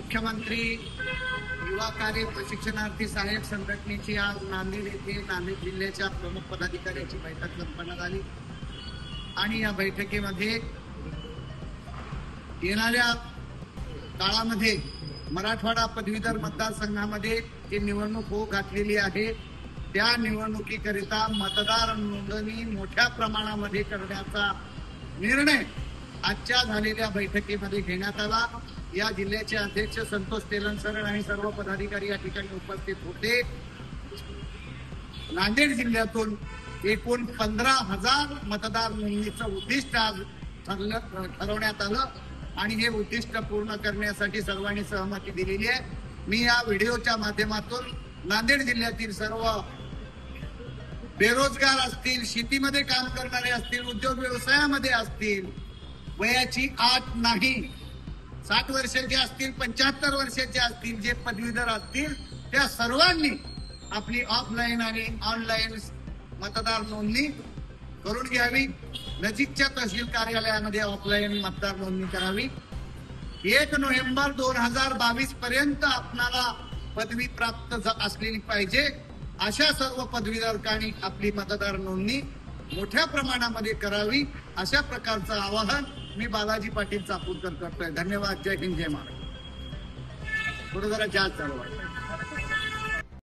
मुख्यमंत्री युवा कार्य प्रशिक्षणार्थी सहाय्यक संघटनेची आज नांदेड येथे नांदेड जिल्ह्याच्या प्रमुख पदाधिकाऱ्यांची बैठक संपन्न झाली आणि या बैठकीमध्ये येणाऱ्या काळामध्ये मराठवाडा पदवीधर मतदारसंघामध्ये जी निवडणूक होऊ घातलेली आहे त्या निवडणुकीकरिता मतदार नोंदणी मोठ्या प्रमाणामध्ये करण्याचा निर्णय आजच्या झालेल्या बैठकीमध्ये घेण्यात आला। या जिल्ह्याचे अध्यक्ष संतोष तेलंगसरन आणि सर्व पदाधिकारी या ठिकाणी उपस्थित होते। नांदेड जिल्ह्यातून एकूण 15,000 मतदार नोंदणीचं उद्दिष्ट आज ठरवण्यात आलं आणि हे उद्दिष्ट पूर्ण करण्यासाठी सर्वांनी सहमती दिलेली आहे। मी या व्हिडिओच्या माध्यमातून नांदेड जिल्ह्यातील सर्व बेरोजगार असतील, शेतीमध्ये काम करणारे असतील, उद्योग व्यवसायामध्ये असतील, वयाची अट नाही, 60 वर्षाचे असतील, 75 वर्षाचे असतील, जे पदवीधर असतील त्या सर्वांनी आपली ऑफलाईन आणि ऑनलाईन मतदार नोंदणी करून घ्यावी। नजीकच्या तहसील कार्यालयामध्ये ऑफलाईन मतदार नोंदणी करावी। 1 नोव्हेंबर 2022 पर्यंत आपणाला पदवी प्राप्त असलेली पाहिजे अशा सर्व पदवीधारकांनी आपली मतदार नोंदणी मोठ्या प्रमाणामध्ये करावी अशा प्रकारचं आवाहन मी बालाजी पाटील चाकूरकर करतोय। धन्यवाद। जय हिंद, जय महाराष्ट्र। थोडं जरा जास्त चालू आहे।